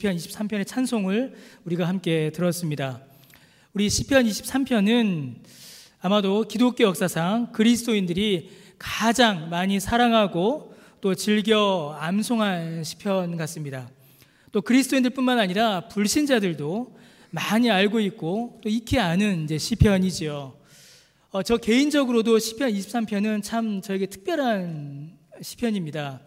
시편 23편의 찬송을 우리가 함께 들었습니다. 우리 시편 23편은 아마도 기독교 역사상 그리스도인들이 가장 많이 사랑하고 또 즐겨 암송한 시편 같습니다. 또 그리스도인들뿐만 아니라 불신자들도 많이 알고 있고 또 익히 아는 시편이지요. 저 개인적으로도 시편 23편은 참 저에게 특별한 시편입니다.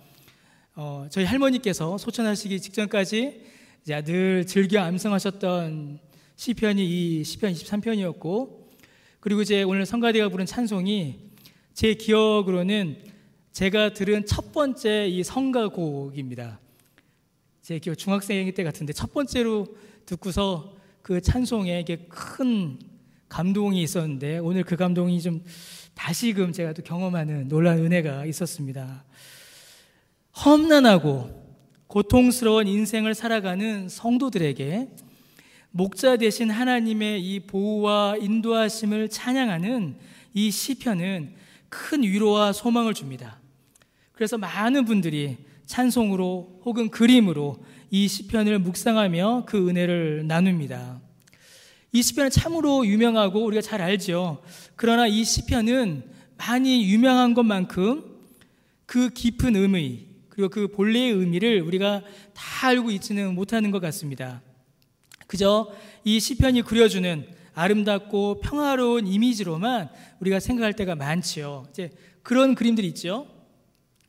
저희 할머니께서 소천하시기 직전까지 늘 즐겨 암송하셨던 시편이 이 시편 23편이었고, 그리고 이제 오늘 성가대가 부른 찬송이 제 기억으로는 제가 들은 첫 번째 이 성가곡입니다. 제 기억 중학생 때 같은데 첫 번째로 듣고서 그 찬송에 큰 감동이 있었는데, 오늘 그 감동이 좀 다시금 제가 또 경험하는 놀라운 은혜가 있었습니다. 험난하고 고통스러운 인생을 살아가는 성도들에게 목자 되신 하나님의 이 보호와 인도하심을 찬양하는 이 시편은 큰 위로와 소망을 줍니다. 그래서 많은 분들이 찬송으로 혹은 그림으로 이 시편을 묵상하며 그 은혜를 나눕니다. 이 시편은 참으로 유명하고 우리가 잘 알죠. 그러나 이 시편은 많이 유명한 것만큼 그 깊은 의미, 그리고 그 본래의 의미를 우리가 다 알고 있지는 못하는 것 같습니다. 그저 이 시편이 그려주는 아름답고 평화로운 이미지로만 우리가 생각할 때가 많지요. 이제 그런 그림들이 있죠.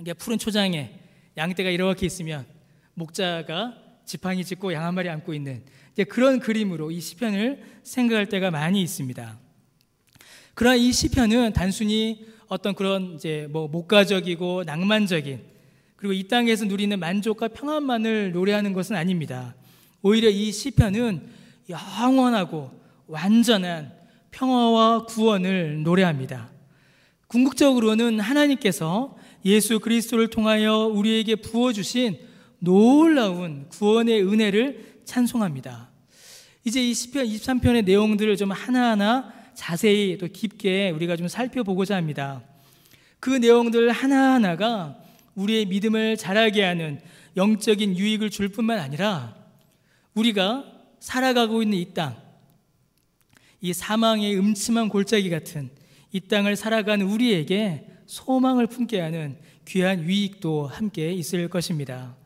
이게 푸른 초장에 양떼가 이렇게 있으면 목자가 지팡이 짚고 양 한 마리 안고 있는 이제 그런 그림으로 이 시편을 생각할 때가 많이 있습니다. 그러나 이 시편은 단순히 어떤 그런 목가적이고 낭만적인, 그리고 이 땅에서 누리는 만족과 평안만을 노래하는 것은 아닙니다. 오히려 이 시편은 영원하고 완전한 평화와 구원을 노래합니다. 궁극적으로는 하나님께서 예수 그리스도를 통하여 우리에게 부어주신 놀라운 구원의 은혜를 찬송합니다. 이제 이 시편 23편의 내용들을 좀 하나하나 자세히 또 깊게 우리가 좀 살펴보고자 합니다. 그 내용들 하나하나가 우리의 믿음을 자라게 하는 영적인 유익을 줄 뿐만 아니라 우리가 살아가고 있는 이 땅, 이 사망의 음침한 골짜기 같은 이 땅을 살아가는 우리에게 소망을 품게 하는 귀한 유익도 함께 있을 것입니다.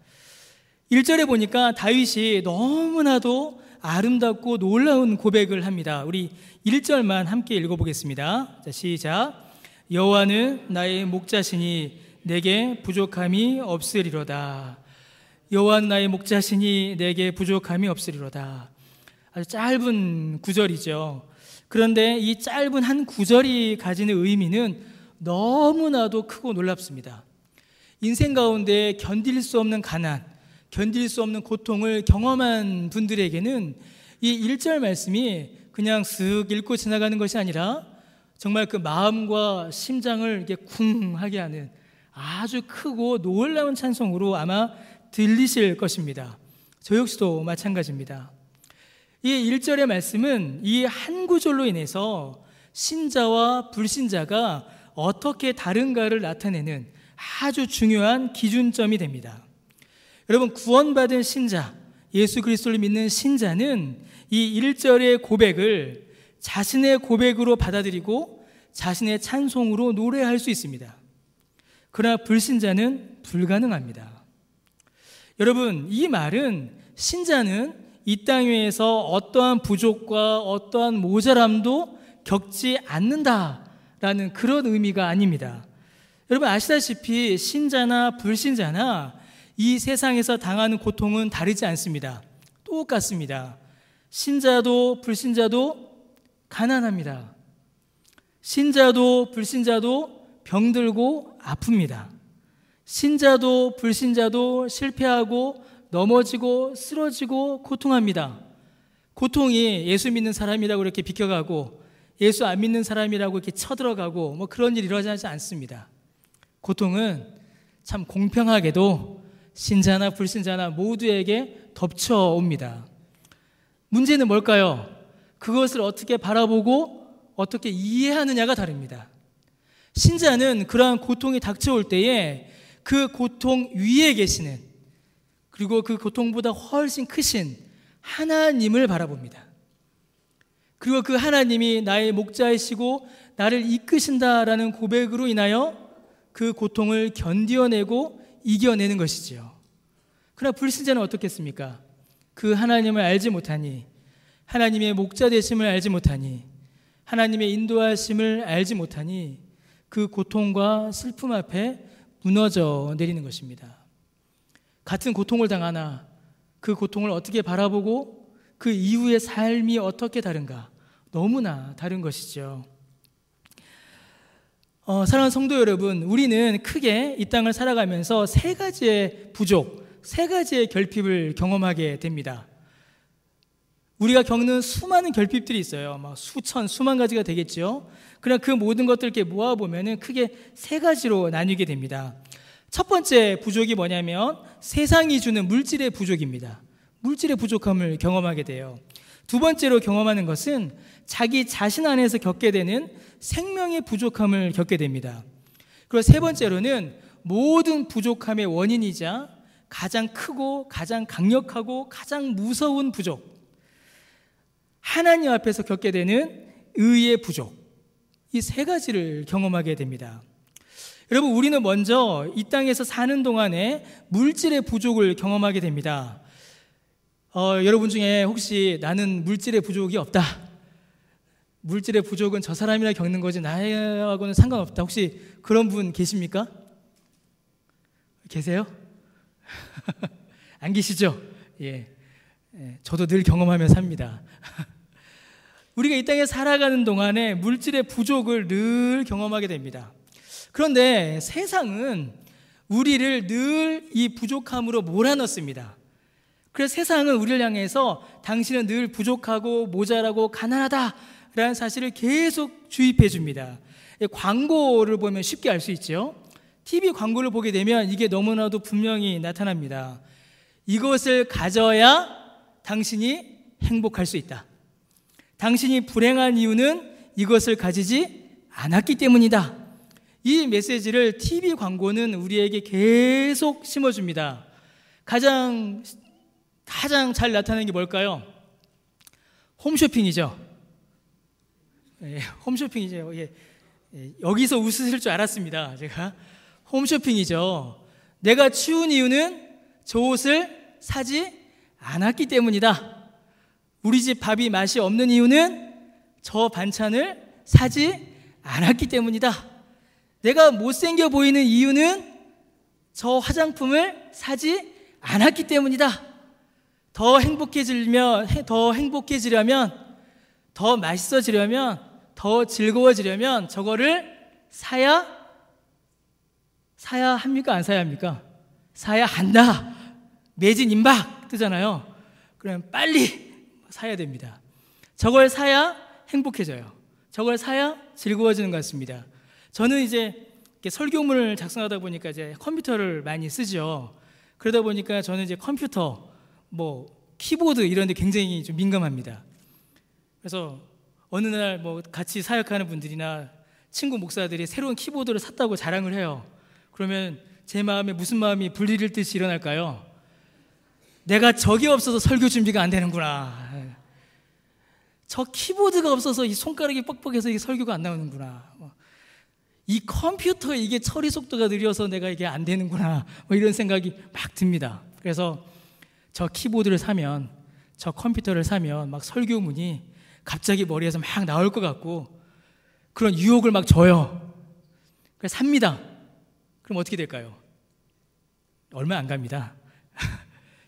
1절에 보니까 다윗이 너무나도 아름답고 놀라운 고백을 합니다. 우리 1절만 함께 읽어보겠습니다. 자, 시작. 여호와는 나의 목자시니 내게 부족함이 없으리로다. 여호와는 나의 목자시니 내게 부족함이 없으리로다. 아주 짧은 구절이죠. 그런데 이 짧은 한 구절이 가지는 의미는 너무나도 크고 놀랍습니다. 인생 가운데 견딜 수 없는 가난, 견딜 수 없는 고통을 경험한 분들에게는 이 1절 말씀이 그냥 쓱 읽고 지나가는 것이 아니라 정말 그 마음과 심장을 이렇게 쿵하게 하는 아주 크고 놀라운 찬송으로 아마 들리실 것입니다. 저 역시도 마찬가지입니다. 이 1절의 말씀은 이 한 구절로 인해서 신자와 불신자가 어떻게 다른가를 나타내는 아주 중요한 기준점이 됩니다. 여러분, 구원받은 신자, 예수 그리스도를 믿는 신자는 이 1절의 고백을 자신의 고백으로 받아들이고 자신의 찬송으로 노래할 수 있습니다. 그러나 불신자는 불가능합니다. 여러분, 이 말은 신자는 이 땅 위에서 어떠한 부족과 어떠한 모자람도 겪지 않는다라는 그런 의미가 아닙니다. 여러분 아시다시피 신자나 불신자나 이 세상에서 당하는 고통은 다르지 않습니다. 똑같습니다. 신자도 불신자도 가난합니다. 신자도 불신자도 병들고 아픕니다. 신자도 불신자도 실패하고 넘어지고 쓰러지고 고통합니다. 고통이 예수 믿는 사람이라고 이렇게 비켜가고 예수 안 믿는 사람이라고 이렇게 쳐들어가고 그런 일이 일어나지 않습니다. 고통은 참 공평하게도 신자나 불신자나 모두에게 덮쳐옵니다. 문제는 뭘까요? 그것을 어떻게 바라보고 어떻게 이해하느냐가 다릅니다. 신자는 그러한 고통이 닥쳐올 때에 그 고통 위에 계시는 그리고 그 고통보다 훨씬 크신 하나님을 바라봅니다. 그리고 그 하나님이 나의 목자이시고 나를 이끄신다라는 고백으로 인하여 그 고통을 견뎌내고 이겨내는 것이지요. 그러나 불신자는 어떻겠습니까? 그 하나님을 알지 못하니, 하나님의 목자 되심을 알지 못하니, 하나님의 인도하심을 알지 못하니 그 고통과 슬픔 앞에 무너져 내리는 것입니다. 같은 고통을 당하나 그 고통을 어떻게 바라보고 그 이후의 삶이 어떻게 다른가? 너무나 다른 것이죠. 사랑하는 성도 여러분, 우리는 크게 이 땅을 살아가면서 세 가지의 부족, 세 가지의 결핍을 경험하게 됩니다. 우리가 겪는 수많은 결핍들이 있어요. 막 수천, 수만 가지가 되겠죠. 그러나 그 모든 것들을 이렇게 모아보면 크게 세 가지로 나뉘게 됩니다. 첫 번째 부족이 뭐냐면 세상이 주는 물질의 부족입니다. 물질의 부족함을 경험하게 돼요. 두 번째로 경험하는 것은 자기 자신 안에서 겪게 되는 생명의 부족함을 겪게 됩니다. 그리고 세 번째로는 모든 부족함의 원인이자 가장 크고 가장 강력하고 가장 무서운 부족, 하나님 앞에서 겪게 되는 의의 부족, 이 세 가지를 경험하게 됩니다. 여러분, 우리는 먼저 이 땅에서 사는 동안에 물질의 부족을 경험하게 됩니다. 여러분 중에 혹시 나는 물질의 부족이 없다, 물질의 부족은 저 사람이나 겪는 거지 나하고는 상관없다, 혹시 그런 분 계십니까? 계세요? 안 계시죠? 예, 저도 늘 경험하며 삽니다. 우리가 이 땅에 살아가는 동안에 물질의 부족을 늘 경험하게 됩니다. 그런데 세상은 우리를 늘 이 부족함으로 몰아넣습니다. 그래서 세상은 우리를 향해서 당신은 늘 부족하고 모자라고 가난하다라는 사실을 계속 주입해 줍니다. 광고를 보면 쉽게 알 수 있죠. TV 광고를 보게 되면 이게 너무나도 분명히 나타납니다. 이것을 가져야 당신이 행복할 수 있다. 당신이 불행한 이유는 이것을 가지지 않았기 때문이다. 이 메시지를 TV 광고는 우리에게 계속 심어줍니다. 가장 잘 나타내는 게 뭘까요? 홈쇼핑이죠. 홈쇼핑이죠. 여기서 웃으실 줄 알았습니다. 제가 홈쇼핑이죠. 내가 추운 이유는 저 옷을 사지 않았기 때문이다. 우리 집 밥이 맛이 없는 이유는 저 반찬을 사지 않았기 때문이다. 내가 못생겨 보이는 이유는 저 화장품을 사지 않았기 때문이다. 더 행복해지려면, 더 맛있어지려면, 더 즐거워지려면 저거를 사야 합니까? 안 사야 합니까? 사야 한다. 매진 임박 뜨잖아요. 그럼 빨리 사야 됩니다. 저걸 사야 행복해져요. 저걸 사야 즐거워지는 것 같습니다. 저는 이제 설교문을 작성하다 보니까 이제 컴퓨터를 많이 쓰죠. 그러다 보니까 저는 이제 컴퓨터, 키보드 이런 데 굉장히 좀 민감합니다. 그래서 어느 날 같이 사역하는 분들이나 친구 목사들이 새로운 키보드를 샀다고 자랑을 해요. 그러면 제 마음에 무슨 마음이 불리를 듯이 일어날까요? 내가 저게 없어서 설교 준비가 안 되는구나. 저 키보드가 없어서 이 손가락이 뻑뻑해서 이게 설교가 안 나오는구나. 이 컴퓨터 이게 처리 속도가 느려서 내가 이게 안 되는구나. 이런 생각이 막 듭니다. 그래서 저 키보드를 사면, 저 컴퓨터를 사면 막 설교문이 갑자기 머리에서 막 나올 것 같고 그런 유혹을 막 줘요. 그래서 삽니다. 그럼 어떻게 될까요? 얼마 안 갑니다.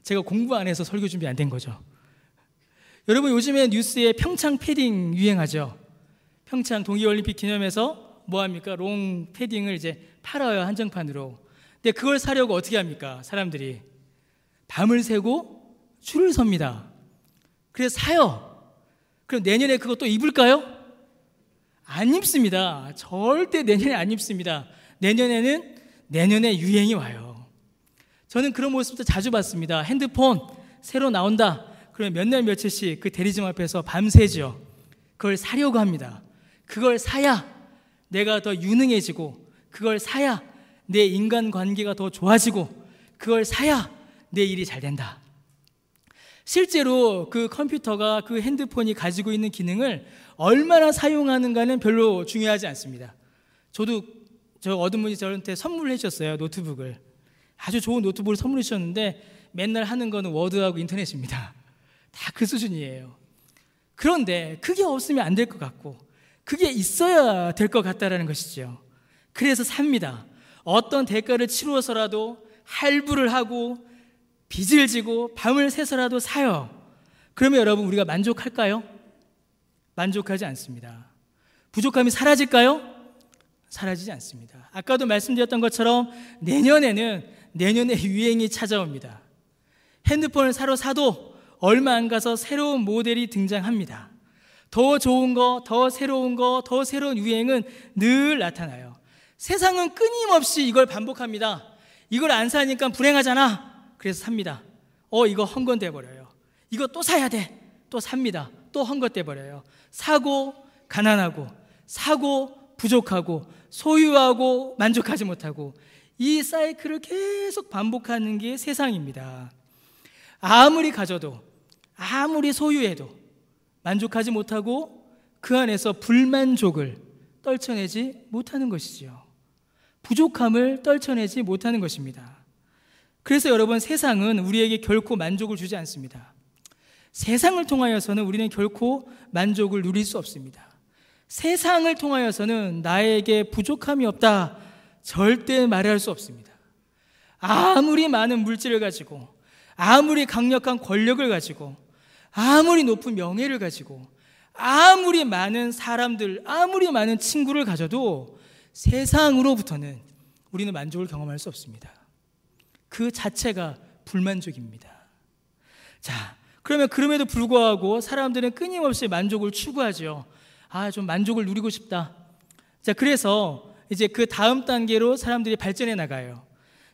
제가 공부 안 해서 설교 준비 안 된 거죠. 여러분, 요즘에 뉴스에 평창 패딩 유행하죠. 평창 동계올림픽 기념해서 뭐합니까? 롱 패딩을 이제 팔아요, 한정판으로. 근데 그걸 사려고 어떻게 합니까? 사람들이 밤을 새고 줄을 섭니다. 그래서 사요. 그럼 내년에 그것도 입을까요? 안 입습니다. 절대 내년에 안 입습니다. 내년에는 내년에 유행이 와요. 저는 그런 모습도 자주 봤습니다. 핸드폰 새로 나온다. 그러면 몇 날 며칠씩 그 대리점 앞에서 밤새죠. 그걸 사려고 합니다. 그걸 사야 내가 더 유능해지고, 그걸 사야 내 인간관계가 더 좋아지고, 그걸 사야 내 일이 잘 된다. 실제로 그 컴퓨터가 그 핸드폰이 가지고 있는 기능을 얼마나 사용하는가는 별로 중요하지 않습니다. 저 어머니 저한테 선물해 주셨어요. 노트북을. 아주 좋은 노트북을 선물해 주셨는데 맨날 하는 거는 워드하고 인터넷입니다. 다 그 수준이에요. 그런데 그게 없으면 안 될 것 같고 그게 있어야 될 것 같다라는 것이죠. 그래서 삽니다. 어떤 대가를 치루어서라도 할부를 하고 빚을 지고 밤을 새서라도 사요. 그러면 여러분 우리가 만족할까요? 만족하지 않습니다. 부족함이 사라질까요? 사라지지 않습니다. 아까도 말씀드렸던 것처럼 내년에 유행이 찾아옵니다. 핸드폰을 사도 얼마 안 가서 새로운 모델이 등장합니다. 더 좋은 거, 더 새로운 거, 더 새로운 유행은 늘 나타나요. 세상은 끊임없이 이걸 반복합니다. 이걸 안 사니까 불행하잖아. 그래서 삽니다. 이거 헝건돼 버려요. 이거 또 사야 돼. 또 삽니다. 또 헝건돼 버려요. 사고 가난하고, 사고 부족하고, 소유하고 만족하지 못하고, 이 사이클을 계속 반복하는 게 세상입니다. 아무리 가져도, 아무리 소유해도 만족하지 못하고 그 안에서 불만족을 떨쳐내지 못하는 것이지요. 부족함을 떨쳐내지 못하는 것입니다. 그래서 여러분, 세상은 우리에게 결코 만족을 주지 않습니다. 세상을 통하여서는 우리는 결코 만족을 누릴 수 없습니다. 세상을 통하여서는 나에게 부족함이 없다 절대 말할 수 없습니다. 아무리 많은 물질을 가지고, 아무리 강력한 권력을 가지고, 아무리 높은 명예를 가지고, 아무리 많은 사람들, 아무리 많은 친구를 가져도 세상으로부터는 우리는 만족을 경험할 수 없습니다. 그 자체가 불만족입니다. 자, 그러면 그럼에도 불구하고 사람들은 끊임없이 만족을 추구하죠. 좀 만족을 누리고 싶다. 자, 그래서 이제 그 다음 단계로 사람들이 발전해 나가요.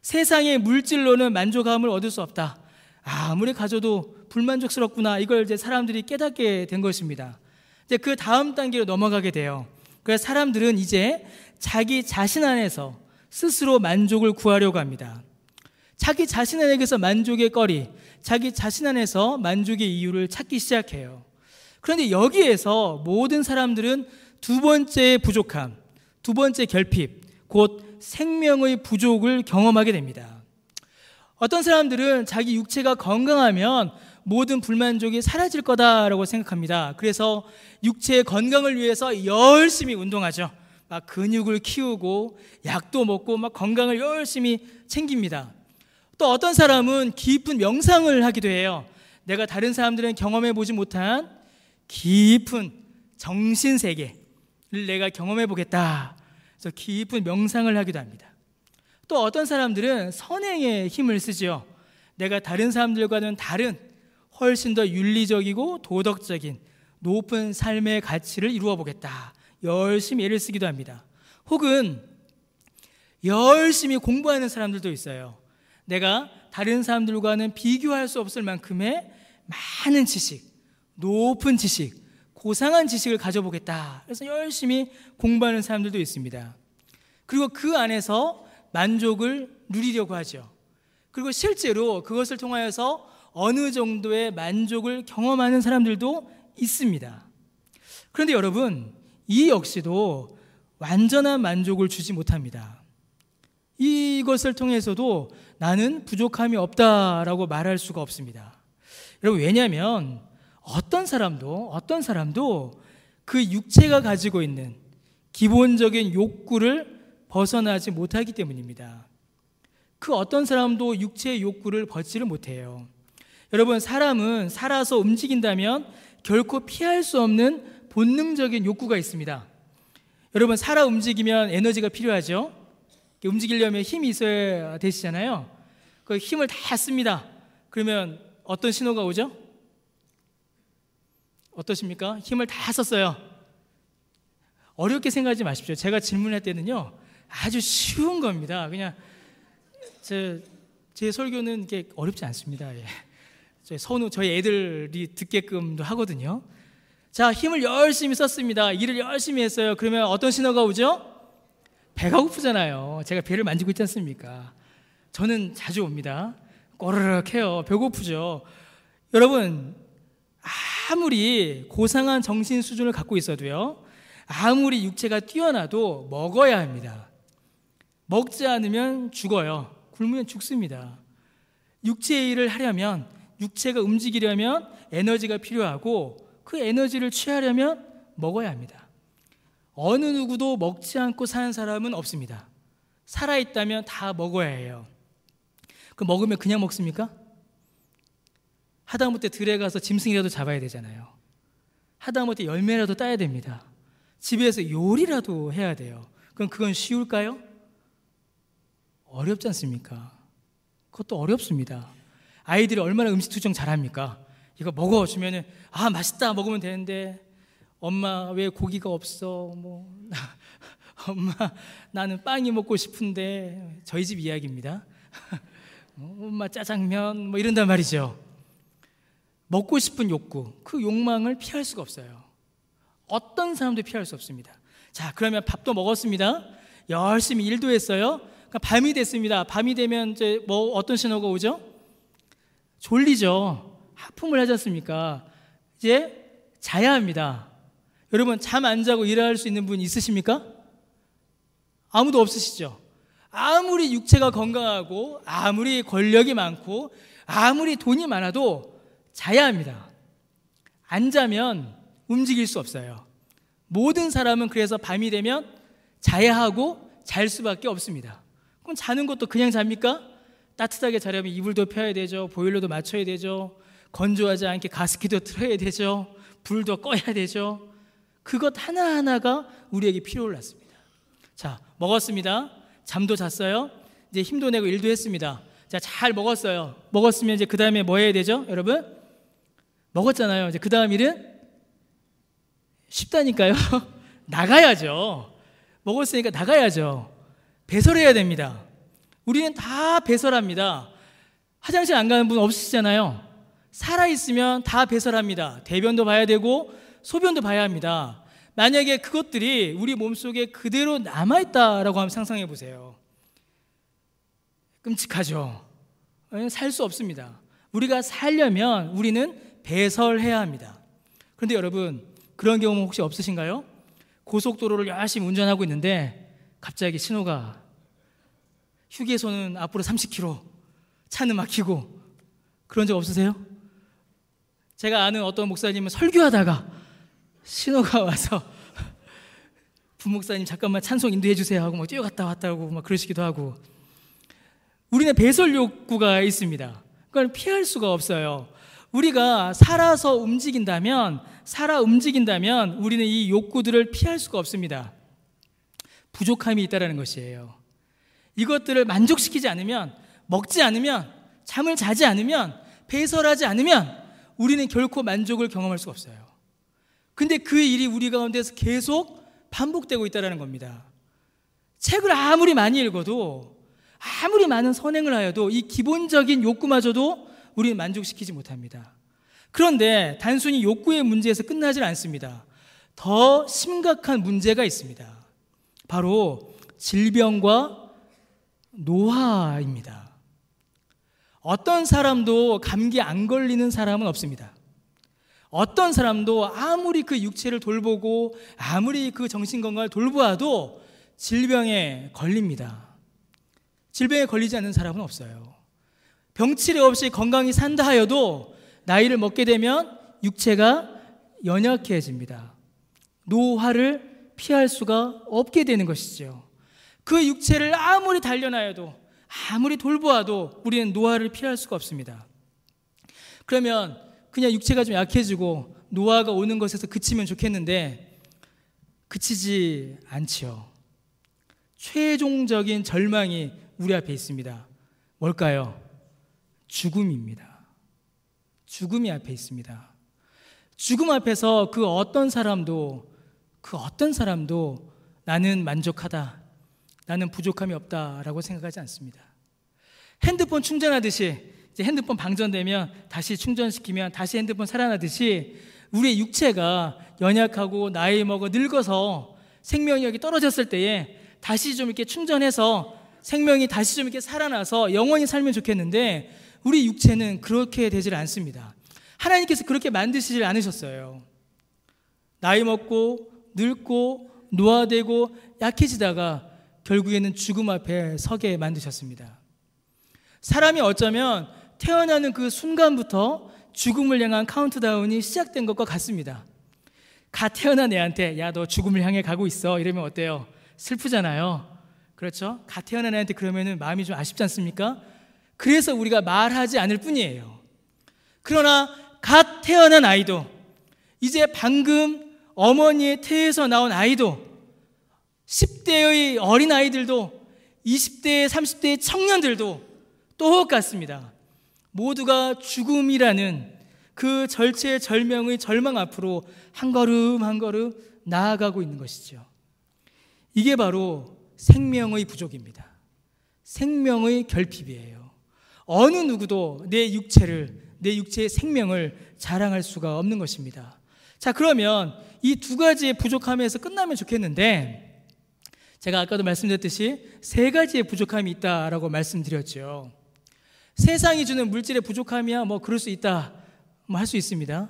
세상의 물질로는 만족감을 얻을 수 없다. 아무리 가져도 불만족스럽구나. 이걸 이제 사람들이 깨닫게 된 것입니다. 이제 그 다음 단계로 넘어가게 돼요. 그래서 사람들은 이제 자기 자신 안에서 스스로 만족을 구하려고 합니다. 자기 자신 안에서 만족의 거리, 자기 자신 안에서 만족의 이유를 찾기 시작해요. 그런데 여기에서 모든 사람들은 두 번째 부족함, 두 번째 결핍, 곧 생명의 부족을 경험하게 됩니다. 어떤 사람들은 자기 육체가 건강하면 모든 불만족이 사라질 거다라고 생각합니다. 그래서 육체의 건강을 위해서 열심히 운동하죠. 막 근육을 키우고 약도 먹고 막 건강을 열심히 챙깁니다. 또 어떤 사람은 깊은 명상을 하기도 해요. 내가 다른 사람들은 경험해 보지 못한 깊은 정신세계를 내가 경험해 보겠다. 그래서 깊은 명상을 하기도 합니다. 또 어떤 사람들은 선행에 힘을 쓰죠. 내가 다른 사람들과는 다른 훨씬 더 윤리적이고 도덕적인 높은 삶의 가치를 이루어 보겠다. 열심히 애를 쓰기도 합니다. 혹은 열심히 공부하는 사람들도 있어요. 내가 다른 사람들과는 비교할 수 없을 만큼의 많은 지식, 높은 지식, 고상한 지식을 가져보겠다. 그래서 열심히 공부하는 사람들도 있습니다. 그리고 그 안에서 만족을 누리려고 하죠. 그리고 실제로 그것을 통하여서 어느 정도의 만족을 경험하는 사람들도 있습니다. 그런데 여러분, 이 역시도 완전한 만족을 주지 못합니다. 이것을 통해서도 나는 부족함이 없다라고 말할 수가 없습니다. 여러분, 왜냐하면 어떤 사람도 그 육체가 가지고 있는 기본적인 욕구를 벗어나지 못하기 때문입니다. 그 어떤 사람도 육체의 욕구를 벗지를 못해요. 여러분, 사람은 살아서 움직인다면 결코 피할 수 없는 본능적인 욕구가 있습니다. 여러분, 살아 움직이면 에너지가 필요하죠. 움직이려면 힘이 있어야 되시잖아요. 그 힘을 다 씁니다. 그러면 어떤 신호가 오죠? 어떠십니까? 힘을 다 썼어요. 어렵게 생각하지 마십시오. 제가 질문할 때는요, 아주 쉬운 겁니다. 그냥 제 설교는 이게 어렵지 않습니다. 예. 저희 애들이 듣게끔도 하거든요. 자, 힘을 열심히 썼습니다. 일을 열심히 했어요. 그러면 어떤 신호가 오죠? 배가 고프잖아요. 제가 배를 만지고 있지 않습니까? 저는 자주 옵니다. 꼬르륵 해요. 배고프죠. 여러분, 아무리 고상한 정신 수준을 갖고 있어도요, 아무리 육체가 뛰어나도 먹어야 합니다. 먹지 않으면 죽어요. 굶으면 죽습니다. 육체의 일을 하려면, 육체가 움직이려면 에너지가 필요하고, 그 에너지를 취하려면 먹어야 합니다. 어느 누구도 먹지 않고 사는 사람은 없습니다. 살아있다면 다 먹어야 해요. 그 먹으면 그냥 먹습니까? 하다못해 들에 가서 짐승이라도 잡아야 되잖아요. 하다못해 열매라도 따야 됩니다. 집에서 요리라도 해야 돼요. 그럼 그건 쉬울까요? 어렵지 않습니까? 그것도 어렵습니다. 아이들이 얼마나 음식 투정 잘합니까? 이거 먹어주면은 맛있다 먹으면 되는데, 엄마 왜 고기가 없어? 엄마 나는 빵이 먹고 싶은데, 저희 집 이야기입니다. 엄마 짜장면 이런단 말이죠. 먹고 싶은 욕구, 그 욕망을 피할 수가 없어요. 어떤 사람도 피할 수 없습니다. 자, 그러면 밥도 먹었습니다. 열심히 일도 했어요. 그러니까 밤이 됐습니다. 밤이 되면 이제 어떤 신호가 오죠? 졸리죠. 하품을 하지 않습니까? 이제 자야 합니다. 여러분, 잠 안 자고 일할 수 있는 분 있으십니까? 아무도 없으시죠? 아무리 육체가 건강하고, 아무리 권력이 많고, 아무리 돈이 많아도 자야 합니다. 안 자면 움직일 수 없어요. 모든 사람은 그래서 밤이 되면 자야 하고 잘 수밖에 없습니다. 그럼 자는 것도 그냥 잡니까? 따뜻하게 자려면 이불도 펴야 되죠. 보일러도 맞춰야 되죠. 건조하지 않게 가습기도 틀어야 되죠. 불도 꺼야 되죠. 그것 하나하나가 우리에게 필요를 낳습니다. 자, 먹었습니다. 잠도 잤어요. 이제 힘도 내고 일도 했습니다. 자, 잘 먹었어요. 먹었으면 이제 그 다음에 뭐 해야 되죠? 여러분? 먹었잖아요. 이제 그 다음 일은 쉽다니까요. 나가야죠. 먹었으니까 나가야죠. 배설해야 됩니다. 우리는 다 배설합니다. 화장실 안 가는 분 없으시잖아요. 살아있으면 다 배설합니다. 대변도 봐야 되고 소변도 봐야 합니다. 만약에 그것들이 우리 몸속에 그대로 남아있다라고 하면 상상해 보세요. 끔찍하죠. 살 수 없습니다. 우리가 살려면 우리는 배설해야 합니다. 그런데 여러분, 그런 경험 혹시 없으신가요? 고속도로를 열심히 운전하고 있는데 갑자기 신호가, 휴게소는 앞으로 30km, 차는 막히고, 그런 적 없으세요? 제가 아는 어떤 목사님은 설교하다가 신호가 와서 부목사님 잠깐만 찬송 인도해 주세요 하고 뛰어갔다 왔다 하고 그러시기도 하고. 우리는 배설 욕구가 있습니다. 그걸 피할 수가 없어요. 우리가 살아 움직인다면 우리는 이 욕구들을 피할 수가 없습니다. 부족함이 있다는 것이에요. 이것들을 만족시키지 않으면, 먹지 않으면, 잠을 자지 않으면, 배설하지 않으면 우리는 결코 만족을 경험할 수가 없어요. 근데 그 일이 우리 가운데서 계속 반복되고 있다는 겁니다. 책을 아무리 많이 읽어도, 아무리 많은 선행을 하여도 이 기본적인 욕구마저도 우리는 만족시키지 못합니다. 그런데 단순히 욕구의 문제에서 끝나질 않습니다. 더 심각한 문제가 있습니다. 바로 질병과 노화입니다. 어떤 사람도 감기 안 걸리는 사람은 없습니다. 어떤 사람도 아무리 그 육체를 돌보고 아무리 그 정신건강을 돌보아도 질병에 걸립니다. 질병에 걸리지 않는 사람은 없어요. 병치레 없이 건강히 산다 하여도 나이를 먹게 되면 육체가 연약해집니다. 노화를 피할 수가 없게 되는 것이죠. 그 육체를 아무리 단련하여도, 아무리 돌보아도 우리는 노화를 피할 수가 없습니다. 그러면 그냥 육체가 좀 약해지고 노화가 오는 것에서 그치면 좋겠는데 그치지 않지요. 최종적인 절망이 우리 앞에 있습니다. 뭘까요? 죽음입니다. 죽음이 앞에 있습니다. 죽음 앞에서 그 어떤 사람도 나는 만족하다, 나는 부족함이 없다라고 생각하지 않습니다. 핸드폰 충전하듯이 이제 핸드폰 방전되면 다시 충전시키면 다시 핸드폰 살아나듯이 우리의 육체가 연약하고 나이 먹어 늙어서 생명력이 떨어졌을 때에 다시 좀 이렇게 충전해서 생명이 다시 좀 이렇게 살아나서 영원히 살면 좋겠는데 우리 육체는 그렇게 되질 않습니다. 하나님께서 그렇게 만드시질 않으셨어요. 나이 먹고 늙고 노화되고 약해지다가 결국에는 죽음 앞에 서게 만드셨습니다. 사람이 어쩌면 태어나는 그 순간부터 죽음을 향한 카운트다운이 시작된 것과 같습니다. 갓 태어난 애한테 야, 너 죽음을 향해 가고 있어 이러면 어때요? 슬프잖아요. 그렇죠? 갓 태어난 애한테 그러면 마음이 좀 아쉽지 않습니까? 그래서 우리가 말하지 않을 뿐이에요. 그러나 갓 태어난 아이도, 이제 방금 어머니의 태에서 나온 아이도, 10대의 어린 아이들도, 20대, 30대의 청년들도 똑같습니다. 모두가 죽음이라는 그 절체절명의 절망 앞으로 한 걸음 한 걸음 나아가고 있는 것이죠. 이게 바로 생명의 부족입니다. 생명의 결핍이에요. 어느 누구도 내 육체의 생명을 자랑할 수가 없는 것입니다. 자, 그러면 이 두 가지의 부족함에서 끝나면 좋겠는데, 제가 아까도 말씀드렸듯이 세 가지의 부족함이 있다라고 말씀드렸죠. 세상이 주는 물질의 부족함이야 뭐 그럴 수 있다, 뭐 할 수 있습니다.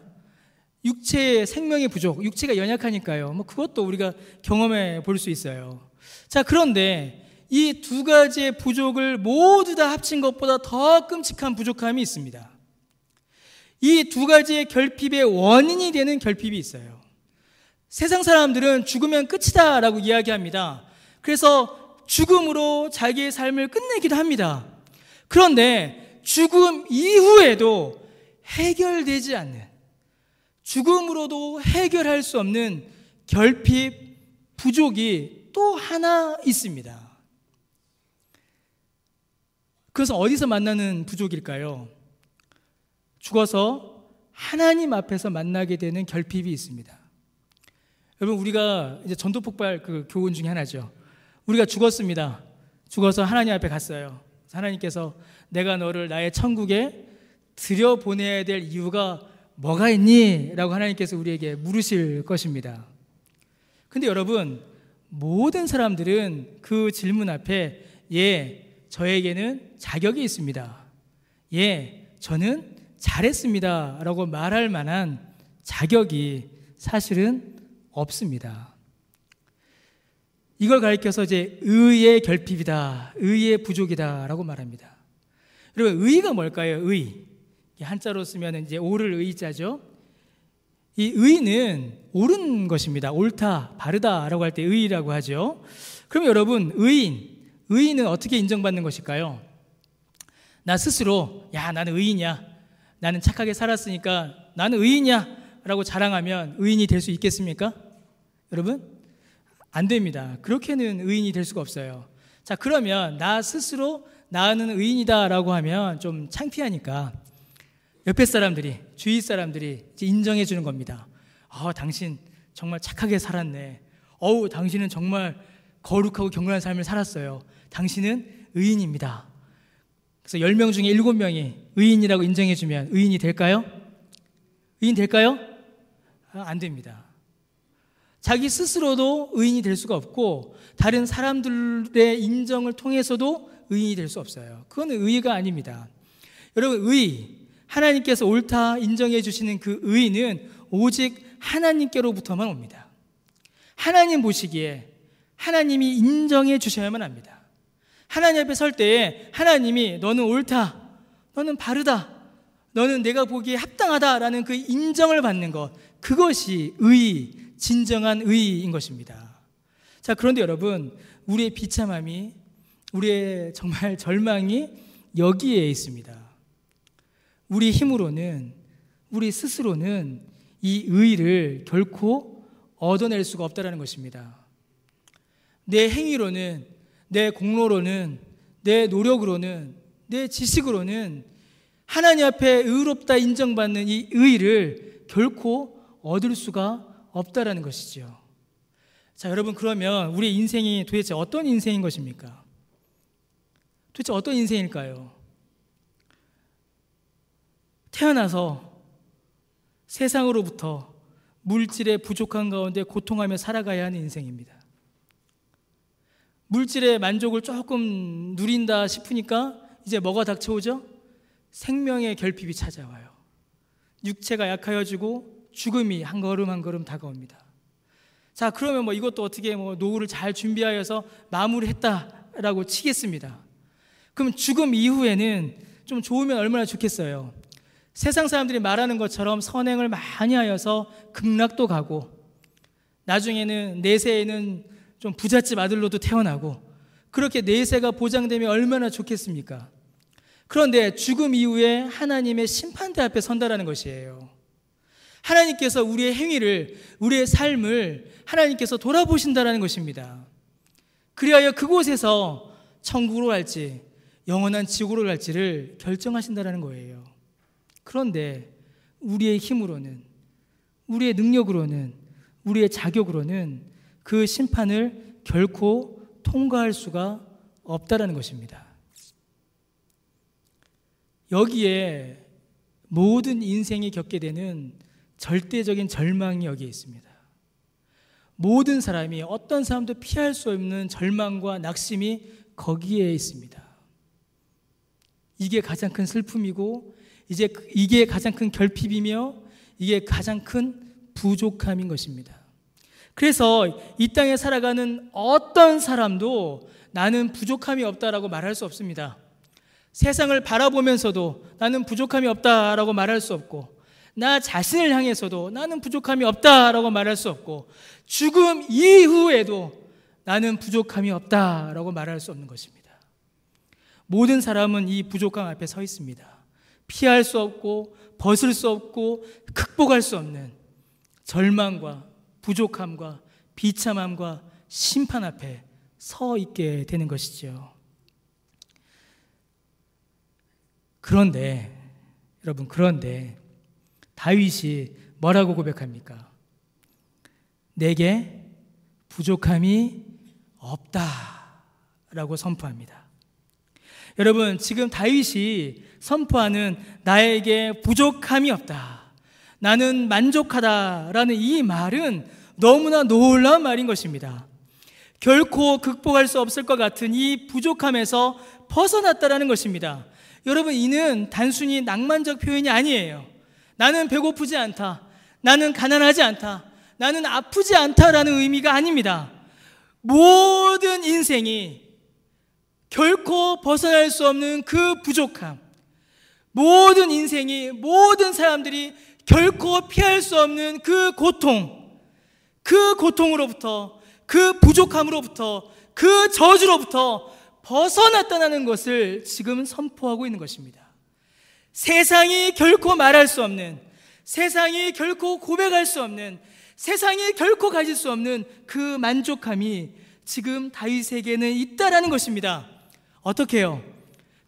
육체의 생명의 부족, 육체가 연약하니까요. 뭐 그것도 우리가 경험해 볼 수 있어요. 자, 그런데 이 두 가지의 부족을 모두 다 합친 것보다 더 끔찍한 부족함이 있습니다. 이 두 가지의 결핍의 원인이 되는 결핍이 있어요. 세상 사람들은 죽으면 끝이다 라고 이야기합니다. 그래서 죽음으로 자기의 삶을 끝내기도 합니다. 그런데 죽음 이후에도 해결되지 않는, 죽음으로도 해결할 수 없는 결핍, 부족이 또 하나 있습니다. 그것은 어디서 만나는 부족일까요? 죽어서 하나님 앞에서 만나게 되는 결핍이 있습니다. 여러분, 우리가 이제 전도폭발 그 교훈 중에 하나죠. 우리가 죽었습니다. 죽어서 하나님 앞에 갔어요. 하나님께서 내가 너를 나의 천국에 들여보내야 될 이유가 뭐가 있니? 라고 하나님께서 우리에게 물으실 것입니다. 근데 여러분, 모든 사람들은 그 질문 앞에 예, 저에게는 자격이 있습니다. 예, 저는 잘했습니다 라고 말할 만한 자격이 사실은 없습니다. 이걸 가리켜서 이제 의의 결핍이다, 의의 부족이다 라고 말합니다. 여러분, 의가 뭘까요? 의. 한자로 쓰면 이제 옳을 의자죠. 이 의는 옳은 것입니다. 옳다, 바르다 라고 할 때 의라고 하죠. 그럼 여러분, 의인은 어떻게 인정받는 것일까요? 나 스스로 야, 나는 의인이야, 나는 착하게 살았으니까 나는 의인이야 라고 자랑하면 의인이 될 수 있겠습니까? 여러분, 안 됩니다. 그렇게는 의인이 될 수가 없어요. 자, 그러면 나 스스로 나는 의인이다 라고 하면 좀 창피하니까 옆에 사람들이, 주위 사람들이 이제 인정해 주는 겁니다. 당신 정말 착하게 살았네. 당신은 정말 거룩하고 경건한 삶을 살았어요. 당신은 의인입니다. 그래서 10명 중에 7명이 의인이라고 인정해 주면 의인이 될까요? 의인 될까요? 안 됩니다. 자기 스스로도 의인이 될 수가 없고 다른 사람들의 인정을 통해서도 의인이 될 수 없어요. 그건 의의가 아닙니다. 여러분, 하나님께서 옳다 인정해 주시는 그 의의는 오직 하나님께로부터만 옵니다. 하나님 보시기에 하나님이 인정해 주셔야만 합니다. 하나님 앞에 설 때에 하나님이 너는 옳다, 너는 바르다, 너는 내가 보기에 합당하다라는 그 인정을 받는 것, 그것이 의의, 진정한 의의인 것입니다. 자, 그런데 여러분, 우리의 비참함이, 우리의 정말 절망이 여기에 있습니다. 우리 힘으로는, 우리 스스로는 이 의의를 결코 얻어낼 수가 없다는 것입니다. 내 행위로는, 내 공로로는, 내 노력으로는, 내 지식으로는 하나님 앞에 의롭다 인정받는 이 의의를 결코 얻을 수가 없다라는 것이죠. 자, 여러분, 그러면 우리의 인생이 도대체 어떤 인생인 것입니까? 도대체 어떤 인생일까요? 태어나서 세상으로부터 물질의 부족한 가운데 고통하며 살아가야 하는 인생입니다. 물질의 만족을 조금 누린다 싶으니까 이제 뭐가 닥쳐오죠? 생명의 결핍이 찾아와요. 육체가 약하여지고 죽음이 한 걸음 한 걸음 다가옵니다. 자, 그러면 이것도 어떻게 노후를 잘 준비하여서 마무리했다라고 치겠습니다. 그럼 죽음 이후에는 좀 좋으면 얼마나 좋겠어요. 세상 사람들이 말하는 것처럼 선행을 많이 하여서 극락도 가고, 나중에는 내세에는 좀 부잣집 아들로도 태어나고, 그렇게 내세가 보장되면 얼마나 좋겠습니까? 그런데 죽음 이후에 하나님의 심판대 앞에 선다라는 것이에요. 하나님께서 우리의 행위를, 우리의 삶을 하나님께서 돌아보신다라는 것입니다. 그리하여 그곳에서 천국으로 갈지 영원한 지옥으로 갈지를 결정하신다라는 거예요. 그런데 우리의 힘으로는, 우리의 능력으로는, 우리의 자격으로는 그 심판을 결코 통과할 수가 없다라는 것입니다. 여기에 모든 인생이 겪게 되는 절대적인 절망이 여기에 있습니다. 모든 사람이, 어떤 사람도 피할 수 없는 절망과 낙심이 거기에 있습니다. 이게 가장 큰 슬픔이고, 이게 가장 큰 결핍이며, 이게 가장 큰 부족함인 것입니다. 그래서 이 땅에 살아가는 어떤 사람도 나는 부족함이 없다라고 말할 수 없습니다. 세상을 바라보면서도 나는 부족함이 없다라고 말할 수 없고, 나 자신을 향해서도 나는 부족함이 없다라고 말할 수 없고, 죽음 이후에도 나는 부족함이 없다라고 말할 수 없는 것입니다. 모든 사람은 이 부족함 앞에 서 있습니다. 피할 수 없고 벗을 수 없고 극복할 수 없는 절망과 부족함과 비참함과 심판 앞에 서 있게 되는 것이죠. 그런데 여러분, 다윗이 뭐라고 고백합니까? 내게 부족함이 없다라고 선포합니다. 여러분, 지금 다윗이 선포하는 나에게 부족함이 없다, 나는 만족하다라는 이 말은 너무나 놀라운 말인 것입니다. 결코 극복할 수 없을 것 같은 이 부족함에서 벗어났다라는 것입니다. 여러분, 이는 단순히 낭만적 표현이 아니에요. 나는 배고프지 않다, 나는 가난하지 않다, 나는 아프지 않다라는 의미가 아닙니다. 모든 인생이 결코 벗어날 수 없는 그 부족함, 모든 인생이, 모든 사람들이 결코 피할 수 없는 그 고통, 그 고통으로부터, 그 부족함으로부터, 그 저주로부터 벗어났다는 것을 지금 선포하고 있는 것입니다. 세상이 결코 말할 수 없는, 세상이 결코 고백할 수 없는, 세상이 결코 가질 수 없는 그 만족함이 지금 다윗에게는 있다라는 것입니다. 어떻게 해요?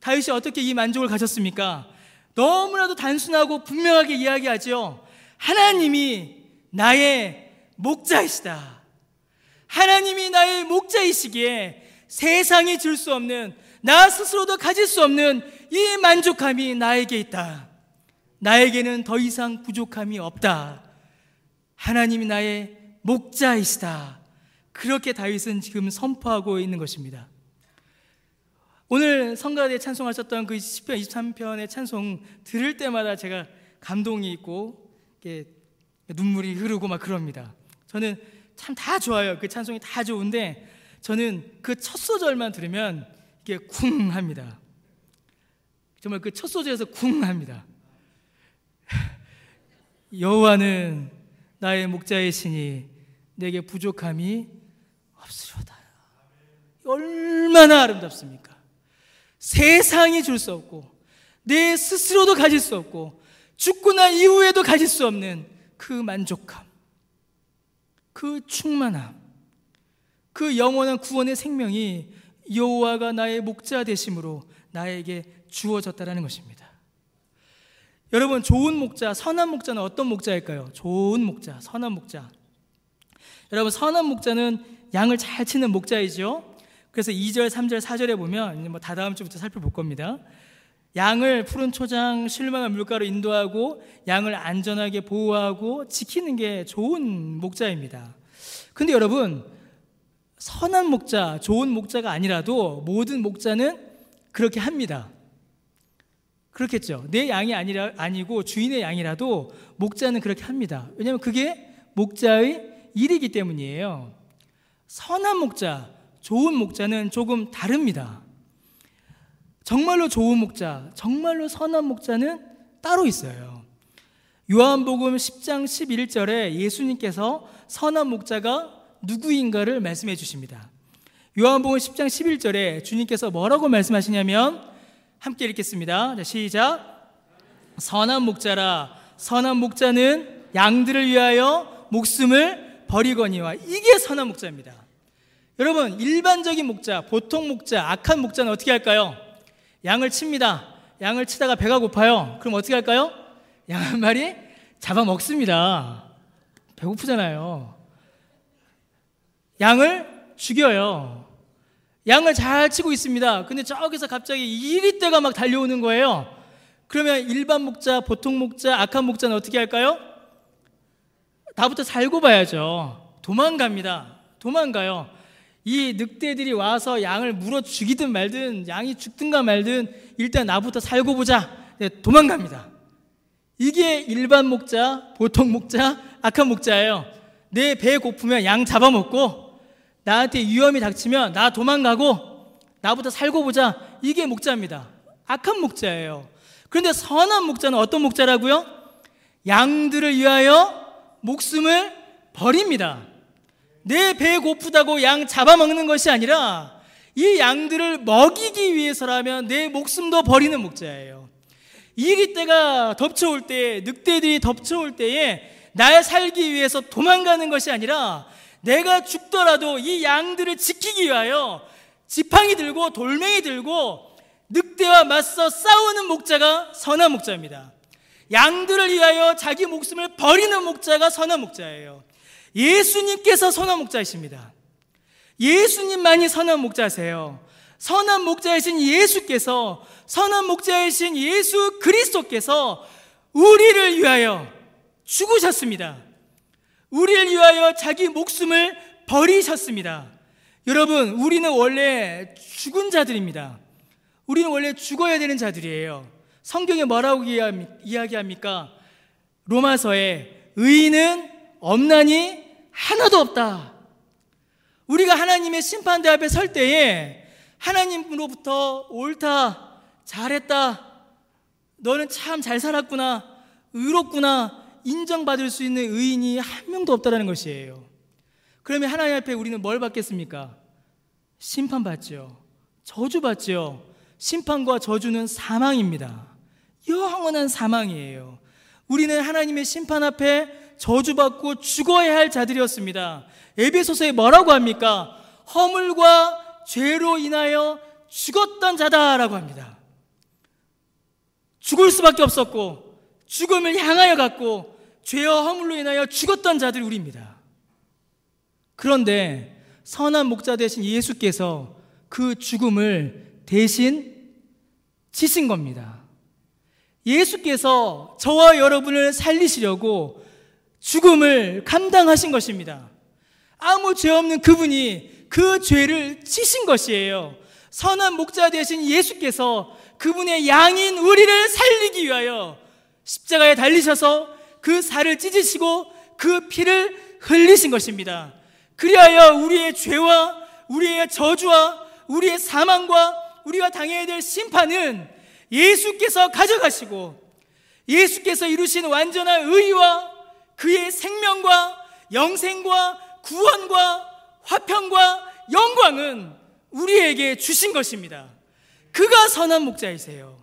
다윗이 어떻게 이 만족을 가졌습니까? 너무나도 단순하고 분명하게 이야기하죠. 하나님이 나의 목자이시다. 하나님이 나의 목자이시기에 세상이 줄 수 없는, 나 스스로도 가질 수 없는 이 만족함이 나에게 있다. 나에게는 더 이상 부족함이 없다. 하나님이 나의 목자이시다. 그렇게 다윗은 지금 선포하고 있는 것입니다. 오늘 성가대 찬송하셨던 그 시편 23편의 찬송 들을 때마다 제가 감동이 있고 눈물이 흐르고 막 그럽니다. 저는 참 다 좋아요. 그 찬송이 다 좋은데 저는 그 첫 소절만 들으면 이게 쿵 합니다. 정말 그 첫 소절에서 쿵 합니다. 여호와는 나의 목자이시니 내게 부족함이 없으리로다. 얼마나 아름답습니까? 세상이 줄 수 없고 내 스스로도 가질 수 없고 죽고 난 이후에도 가질 수 없는 그 만족함, 그 충만함, 그 영원한 구원의 생명이 여호와가 나의 목자 되심으로 나에게 주어졌다라는 것입니다. 여러분, 좋은 목자, 선한 목자는 어떤 목자일까요? 좋은 목자, 선한 목자. 여러분, 선한 목자는 양을 잘 치는 목자이죠. 그래서 2절, 3절, 4절에 보면 다 다음 주부터 살펴볼 겁니다. 양을 푸른 초장, 쉴만한 물가로 인도하고 양을 안전하게 보호하고 지키는 게 좋은 목자입니다. 근데 여러분, 선한 목자, 좋은 목자가 아니라도 모든 목자는 그렇게 합니다. 그렇겠죠. 내 양이 아니고 주인의 양이라도 목자는 그렇게 합니다. 왜냐하면 그게 목자의 일이기 때문이에요. 선한 목자, 좋은 목자는 조금 다릅니다. 정말로 좋은 목자, 정말로 선한 목자는 따로 있어요. 요한복음 10장 11절에 예수님께서 선한 목자가 누구인가를 말씀해 주십니다. 요한복음 10장 11절에 주님께서 뭐라고 말씀하시냐면, 함께 읽겠습니다. 자, 시작. 선한 목자라, 선한 목자는 양들을 위하여 목숨을 버리거니와. 이게 선한 목자입니다. 여러분, 일반적인 목자, 보통 목자, 악한 목자는 어떻게 할까요? 양을 칩니다. 양을 치다가 배가 고파요. 그럼 어떻게 할까요? 양 한 마리 잡아먹습니다. 배고프잖아요. 양을 죽여요. 양을 잘 치고 있습니다. 근데 저기서 갑자기 이리떼가 막 달려오는 거예요. 그러면 일반 목자, 보통 목자, 악한 목자는 어떻게 할까요? 나부터 살고 봐야죠. 도망갑니다. 도망가요. 이 늑대들이 와서 양을 물어 죽이든 말든, 양이 죽든가 말든 일단 나부터 살고 보자. 도망갑니다. 이게 일반 목자, 보통 목자, 악한 목자예요. 내 배 고프면 양 잡아먹고, 나한테 위험이 닥치면 나 도망가고, 나부터 살고 보자. 이게 목자입니다. 악한 목자예요. 그런데 선한 목자는 어떤 목자라고요? 양들을 위하여 목숨을 버립니다. 내 배 고프다고 양 잡아먹는 것이 아니라 이 양들을 먹이기 위해서라면 내 목숨도 버리는 목자예요. 이리떼가 덮쳐올 때, 늑대들이 덮쳐올 때에 날 살기 위해서 도망가는 것이 아니라 내가 죽더라도 이 양들을 지키기 위하여 지팡이 들고 돌멩이 들고 늑대와 맞서 싸우는 목자가 선한 목자입니다. 양들을 위하여 자기 목숨을 버리는 목자가 선한 목자예요. 예수님께서 선한 목자이십니다. 예수님만이 선한 목자세요. 선한 목자이신 예수께서, 선한 목자이신 예수 그리스도께서 우리를 위하여 죽으셨습니다. 우리를 위하여 자기 목숨을 버리셨습니다. 여러분, 우리는 원래 죽은 자들입니다. 우리는 원래 죽어야 되는 자들이에요. 성경에 뭐라고 이야기합니까? 로마서에 의인은 없나니 하나도 없다. 우리가 하나님의 심판대 앞에 설 때에 하나님으로부터 옳다, 잘했다, 너는 참 잘 살았구나, 의롭구나 인정받을 수 있는 의인이 한 명도 없다는 것이에요. 그러면 하나님 앞에 우리는 뭘 받겠습니까? 심판받죠. 저주받죠. 심판과 저주는 사망입니다. 영원한 사망이에요. 우리는 하나님의 심판 앞에 저주받고 죽어야 할 자들이었습니다. 에베소서에 뭐라고 합니까? 허물과 죄로 인하여 죽었던 자다라고 합니다. 죽을 수밖에 없었고 죽음을 향하여 갔고 죄와 허물로 인하여 죽었던 자들이 우리입니다. 그런데 선한 목자 되신 예수께서 그 죽음을 대신 지신 겁니다. 예수께서 저와 여러분을 살리시려고 죽음을 감당하신 것입니다. 아무 죄 없는 그분이 그 죄를 지신 것이에요. 선한 목자 되신 예수께서 그분의 양인 우리를 살리기 위하여 십자가에 달리셔서 그 살을 찢으시고 그 피를 흘리신 것입니다. 그리하여 우리의 죄와 우리의 저주와 우리의 사망과 우리가 당해야 될 심판은 예수께서 가져가시고, 예수께서 이루신 완전한 의와 그의 생명과 영생과 구원과 화평과 영광은 우리에게 주신 것입니다. 그가 선한 목자이세요.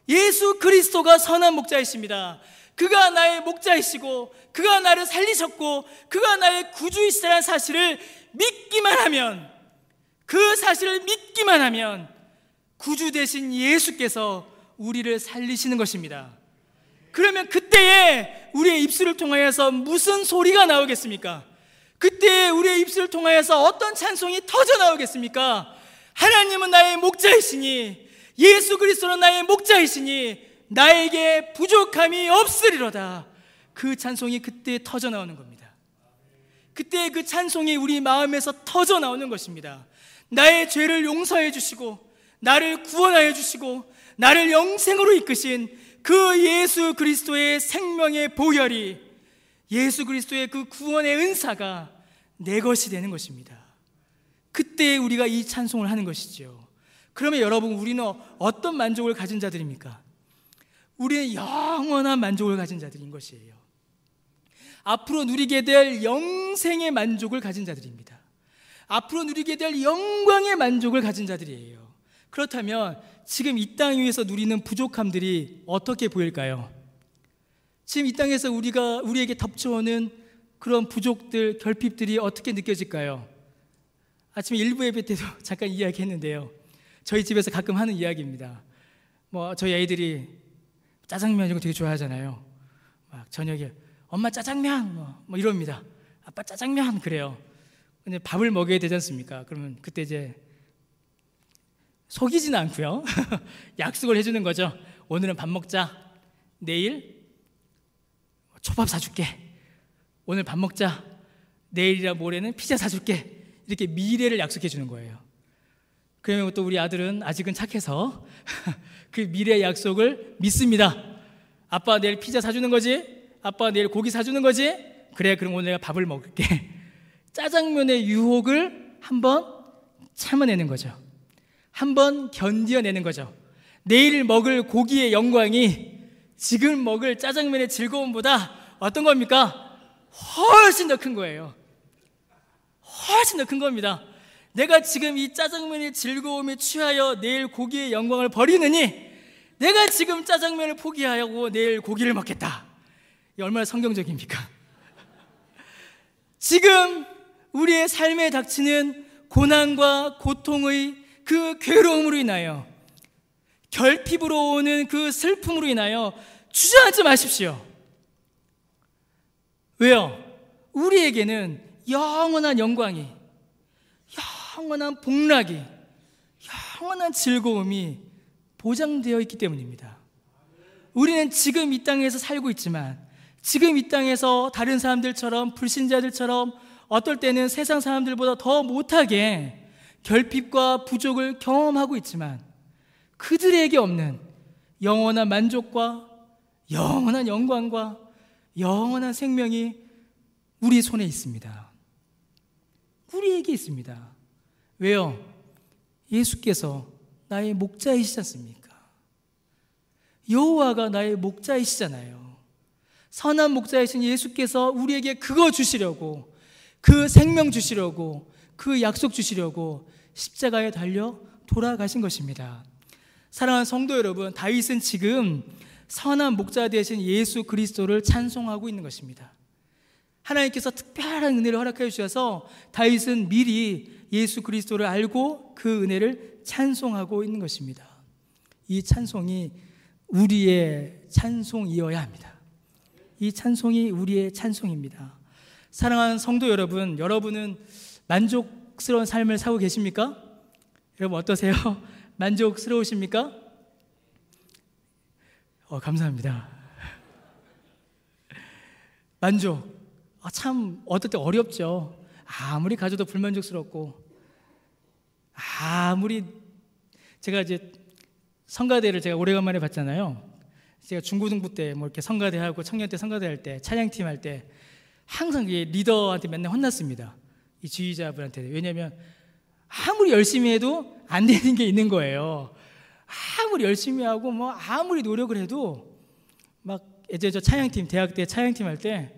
예수 그리스도가 선한 목자이십니다. 그가 나의 목자이시고 그가 나를 살리셨고 그가 나의 구주이시라는 사실을 믿기만 하면, 그 사실을 믿기만 하면 구주 되신 예수께서 우리를 살리시는 것입니다. 그러면 그때에 우리의 입술을 통하여서 무슨 소리가 나오겠습니까? 그때에 우리의 입술을 통하여서 어떤 찬송이 터져 나오겠습니까? 하나님은 나의 목자이시니, 예수 그리스도는 나의 목자이시니 나에게 부족함이 없으리로다. 그 찬송이 그때 터져 나오는 겁니다. 그때 그 찬송이 우리 마음에서 터져 나오는 것입니다. 나의 죄를 용서해 주시고 나를 구원하여 주시고 나를 영생으로 이끄신 그 예수 그리스도의 생명의 보혈이, 예수 그리스도의 그 구원의 은사가 내 것이 되는 것입니다. 그때 우리가 이 찬송을 하는 것이죠. 그러면 여러분, 우리는 어떤 만족을 가진 자들입니까? 우리는 영원한 만족을 가진 자들인 것이에요. 앞으로 누리게 될 영생의 만족을 가진 자들입니다. 앞으로 누리게 될 영광의 만족을 가진 자들이에요. 그렇다면 지금 이 땅 위에서 누리는 부족함들이 어떻게 보일까요? 지금 이 땅에서 우리에게 덮쳐오는 그런 부족들, 결핍들이 어떻게 느껴질까요? 아침에 일부 예배 때도 잠깐 이야기했는데요. 저희 집에서 가끔 하는 이야기입니다. 저희 아이들이 짜장면 이런 거 되게 좋아하잖아요. 막 저녁에 엄마 짜장면 이럽니다. 아빠 짜장면 그래요. 근데 밥을 먹여야 되지 않습니까? 그러면 그때 이제 속이지는 않고요. 약속을 해주는 거죠. 오늘은 밥 먹자. 내일 초밥 사줄게. 오늘 밥 먹자. 내일이나 모레는 피자 사줄게. 이렇게 미래를 약속해 주는 거예요. 그러면 또 우리 아들은 아직은 착해서 그 미래의 약속을 믿습니다. 아빠 내일 피자 사주는 거지? 아빠 내일 고기 사주는 거지? 그래, 그럼 오늘 내가 밥을 먹을게. 짜장면의 유혹을 한번 참아내는 거죠. 한번 견뎌내는 거죠. 내일 먹을 고기의 영광이 지금 먹을 짜장면의 즐거움보다 어떤 겁니까? 훨씬 더 큰 거예요. 훨씬 더 큰 겁니다. 내가 지금 이 짜장면의 즐거움에 취하여 내일 고기의 영광을 버리느니 내가 지금 짜장면을 포기하고 내일 고기를 먹겠다. 이 얼마나 성경적입니까? 지금 우리의 삶에 닥치는 고난과 고통의 그 괴로움으로 인하여, 결핍으로 오는 그 슬픔으로 인하여 주저앉지 마십시오. 왜요? 우리에게는 영원한 영광이, 영원한 복락이, 영원한 즐거움이 보장되어 있기 때문입니다. 우리는 지금 이 땅에서 살고 있지만, 지금 이 땅에서 다른 사람들처럼, 불신자들처럼 어떨 때는 세상 사람들보다 더 못하게 결핍과 부족을 경험하고 있지만, 그들에게 없는 영원한 만족과 영원한 영광과 영원한 생명이 우리 손에 있습니다. 우리에게 있습니다. 왜요? 예수께서 나의 목자이시지 않습니까? 여호와가 나의 목자이시잖아요. 선한 목자이신 예수께서 우리에게 그거 주시려고, 그 생명 주시려고, 그 약속 주시려고 십자가에 달려 돌아가신 것입니다. 사랑하는 성도 여러분, 다윗은 지금 선한 목자 되신 예수 그리스도를 찬송하고 있는 것입니다. 하나님께서 특별한 은혜를 허락해 주셔서 다윗은 미리 예수 그리스도를 알고 그 은혜를 찬송하고 있는 것입니다. 이 찬송이 우리의 찬송이어야 합니다. 이 찬송이 우리의 찬송입니다. 사랑하는 성도 여러분, 여러분은 만족스러운 삶을 살고 계십니까? 여러분 어떠세요? 만족스러우십니까? 감사합니다. 만족, 참 어떨 때 어렵죠. 아무리 가져도 불만족스럽고, 아무리 제가 이제 성가대를 제가 오래간만에 봤잖아요. 제가 중고등부 때 이렇게 성가대하고 청년 때 성가대 할 때, 찬양팀 할 때 항상 리더한테 맨날 혼났습니다. 이 지휘자분한테. 왜냐하면 아무리 열심히 해도 안 되는 게 있는 거예요. 아무리 열심히 하고 아무리 노력을 해도 막 예전에 저 찬양팀, 대학 때 찬양팀 할 때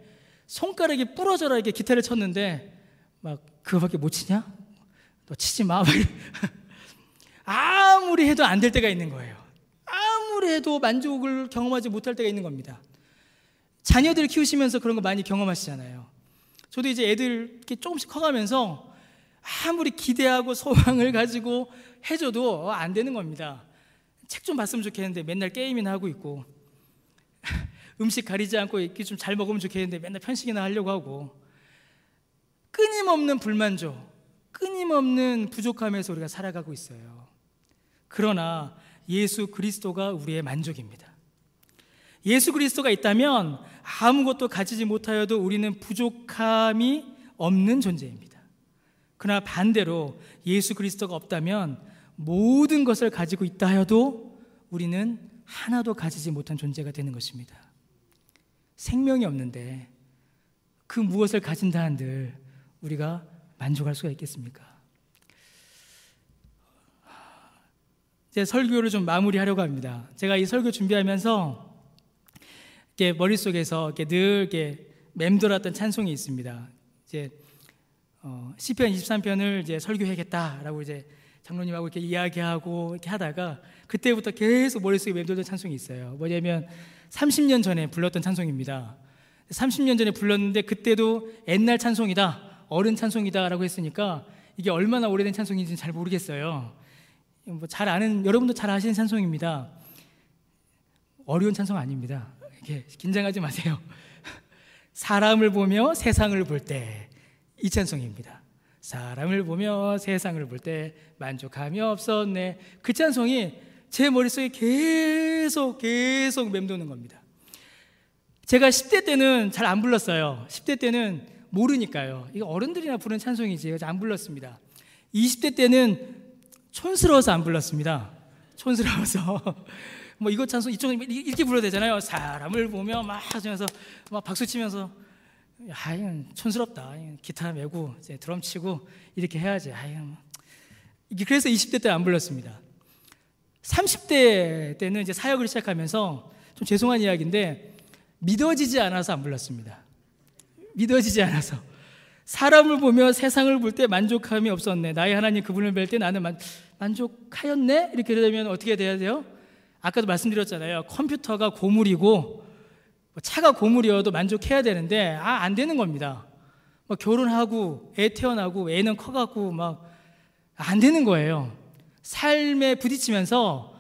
손가락이 부러져라 이렇게 기타를 쳤는데 막 그거밖에 못 치냐? 너 치지 마. 아무리 해도 안 될 때가 있는 거예요. 아무리 해도 만족을 경험하지 못할 때가 있는 겁니다. 자녀들 키우시면서 그런 거 많이 경험하시잖아요. 저도 이제 애들 이렇게 조금씩 커가면서 아무리 기대하고 소망을 가지고 해줘도 안 되는 겁니다. 책 좀 봤으면 좋겠는데 맨날 게임이나 하고 있고, 음식 가리지 않고 이렇게 좀 잘 먹으면 좋겠는데 맨날 편식이나 하려고 하고, 끊임없는 불만족, 끊임없는 부족함에서 우리가 살아가고 있어요. 그러나 예수 그리스도가 우리의 만족입니다. 예수 그리스도가 있다면 아무것도 가지지 못하여도 우리는 부족함이 없는 존재입니다. 그러나 반대로 예수 그리스도가 없다면 모든 것을 가지고 있다 하여도 우리는 하나도 가지지 못한 존재가 되는 것입니다. 생명이 없는데 그 무엇을 가진다 한들 우리가 만족할 수가 있겠습니까? 이제 설교를 좀 마무리하려고 합니다. 제가 이 설교 준비하면서 이렇게 머릿속에서 이렇게 늘 이렇게 맴돌았던 찬송이 있습니다. 이제 시편 23편을 이제 설교해야겠다라고 이제 장로님하고 이렇게 이야기하고 이렇게 하다가 그때부터 계속 머릿속에 맴돌던 찬송이 있어요. 뭐냐면 30년 전에 불렀던 찬송입니다. 30년 전에 불렀는데 그때도 옛날 찬송이다, 어른 찬송이다라고 했으니까 이게 얼마나 오래된 찬송인지는 잘 모르겠어요. 뭐 잘 아는, 여러분도 잘 아시는 찬송입니다. 어려운 찬송 아닙니다. 이렇게 긴장하지 마세요. 사람을 보며 세상을 볼 때, 이 찬송입니다. 사람을 보며 세상을 볼 때 만족함이 없었네. 그 찬송이 제 머릿속에 계속 맴도는 겁니다. 제가 10대 때는 잘 안 불렀어요. 10대 때는 모르니까요. 이거 어른들이나 부르는 찬송이지 안 불렀습니다. 20대 때는 촌스러워서 안 불렀습니다. 촌스러워서 뭐 이거 찬송 이쪽 이렇게 불러야 되잖아요. 사람을 보며 막 하면서 막 박수 치면서 아유 촌스럽다. 기타 메고 이제 드럼 치고 이렇게 해야지. 아유 그래서 20대 때 안 불렀습니다. 30대 때는 이제 사역을 시작하면서 좀 죄송한 이야기인데 믿어지지 않아서 안 불렀습니다. 믿어지지 않아서. 사람을 보며 세상을 볼 때 만족함이 없었네. 나의 하나님 그분을 뵐 때 나는 만족하였네? 이렇게 되면 어떻게 돼야 돼요? 아까도 말씀드렸잖아요. 컴퓨터가 고물이고 차가 고물이어도 만족해야 되는데 안 되는 겁니다. 결혼하고 애 태어나고 애는 커갖고 막 안 되는 거예요. 삶에 부딪히면서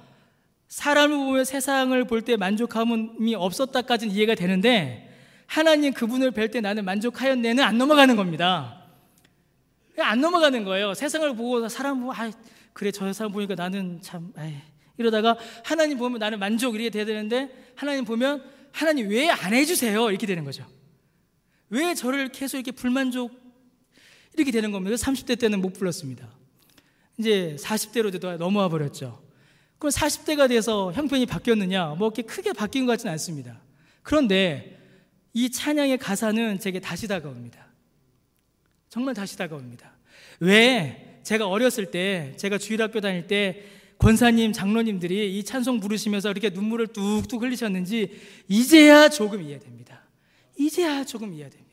사람을 보며 세상을 볼 때 만족함이 없었다까지는 이해가 되는데 하나님 그분을 뵐 때 나는 만족하였네는 안 넘어가는 겁니다. 안 넘어가는 거예요. 세상을 보고 사람 보고 그래 저 사람 보니까 나는 참 이러다가 하나님 보면 나는 만족 이렇게 돼야 되는데 하나님 보면 하나님 왜 안 해주세요? 이렇게 되는 거죠. 왜 저를 계속 이렇게 불만족 이렇게 되는 겁니다. 30대 때는 못 불렀습니다. 이제 40대로 넘어와 버렸죠. 그럼 40대가 돼서 형편이 바뀌었느냐? 뭐 이렇게 크게 바뀐 것 같지는 않습니다. 그런데 이 찬양의 가사는 제게 다시 다가옵니다. 정말 다시 다가옵니다. 왜 제가 어렸을 때, 제가 주일학교 다닐 때 권사님, 장로님들이 이 찬송 부르시면서 이렇게 눈물을 뚝뚝 흘리셨는지 이제야 조금 이해됩니다. 이제야 조금 이해됩니다.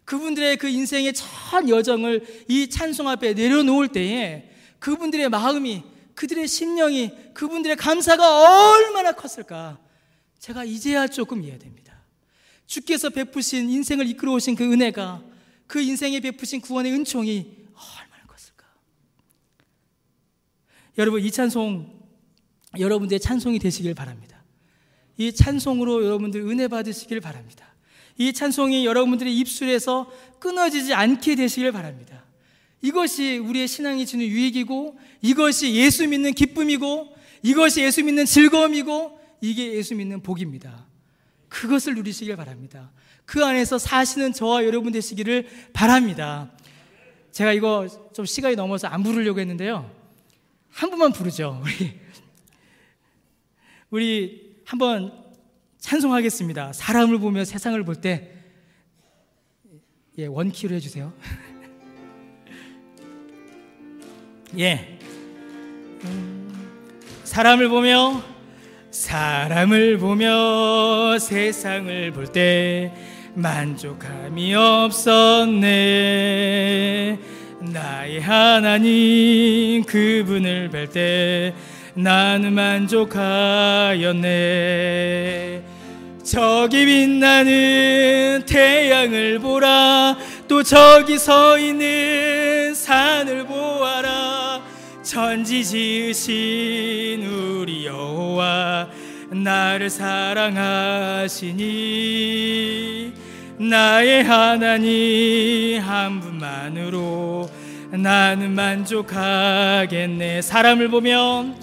그분들의 그 인생의 첫 여정을 이 찬송 앞에 내려놓을 때에 그분들의 마음이, 그들의 심령이, 그분들의 감사가 얼마나 컸을까 제가 이제야 조금 이해됩니다. 주께서 베푸신 인생을 이끌어 오신 그 은혜가, 그 인생에 베푸신 구원의 은총이 얼마나 컸을까. 여러분, 이 찬송 여러분들의 찬송이 되시길 바랍니다. 이 찬송으로 여러분들 은혜 받으시길 바랍니다. 이 찬송이 여러분들의 입술에서 끊어지지 않게 되시길 바랍니다. 이것이 우리의 신앙이 주는 유익이고, 이것이 예수 믿는 기쁨이고, 이것이 예수 믿는 즐거움이고, 이게 예수 믿는 복입니다. 그것을 누리시길 바랍니다. 그 안에서 사시는 저와 여러분 되시기를 바랍니다. 제가 이거 좀 시간이 넘어서 안 부르려고 했는데요, 한 번만 부르죠. 우리 한번 찬송하겠습니다. 사람을 보며 세상을 볼 때, 원키로 해주세요. 사람을 보며 세상을 볼 때 만족함이 없었네. 나의 하나님 그분을 뵐 때 나는 만족하였네. 저기 빛나는 태양을 보라. 또 저기 서 있는 산을 보아라. 천지 지으신 우리 여호와 나를 사랑하시니 나의 하나님 한 분만으로 나는 만족하겠네. 사람을 보며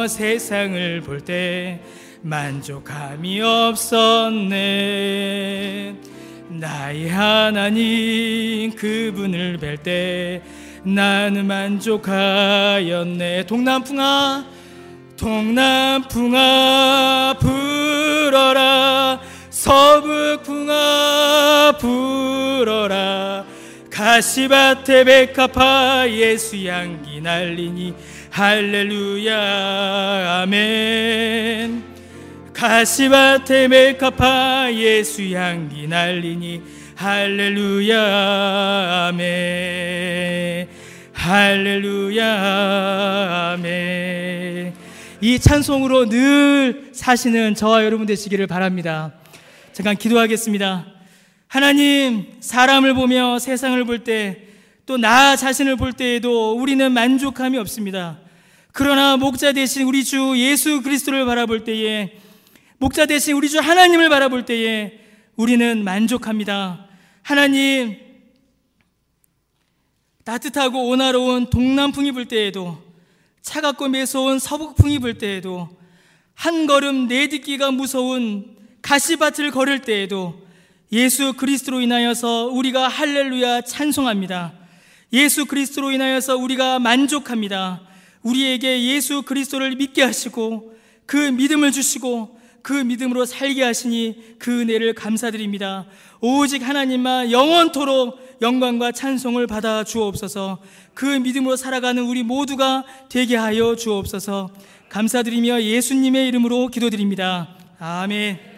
세상을 볼 때 만족함이 없었네. 나의 하나님 그분을 뵐 때 나는 만족하였네. 동남풍아 동남풍아 불어라, 서북풍아 불어라, 가시밭에 백합화 예수 향기 날리니 할렐루야 아멘. 가시밭에 백합화 예수 향기 날리니 할렐루야 아멘. 할렐루야 아멘. 이 찬송으로 늘 사시는 저와 여러분 되시기를 바랍니다. 잠깐 기도하겠습니다. 하나님, 사람을 보며 세상을 볼 때, 또 나 자신을 볼 때에도 우리는 만족함이 없습니다. 그러나 목자 되신 우리 주 예수 그리스도를 바라볼 때에, 목자 되신 우리 주 하나님을 바라볼 때에 우리는 만족합니다. 하나님, 따뜻하고 온화로운 동남풍이 불 때에도, 차갑고 매서운 서북풍이 불 때에도, 한 걸음 내딛기가 무서운 가시밭을 걸을 때에도 예수 그리스도로 인하여서 우리가 할렐루야 찬송합니다. 예수 그리스도로 인하여서 우리가 만족합니다. 우리에게 예수 그리스도를 믿게 하시고 그 믿음을 주시고 그 믿음으로 살게 하시니 그 은혜를 감사드립니다. 오직 하나님만 영원토록 영광과 찬송을 받아 주옵소서. 그 믿음으로 살아가는 우리 모두가 되게 하여 주옵소서. 감사드리며 예수님의 이름으로 기도드립니다. 아멘.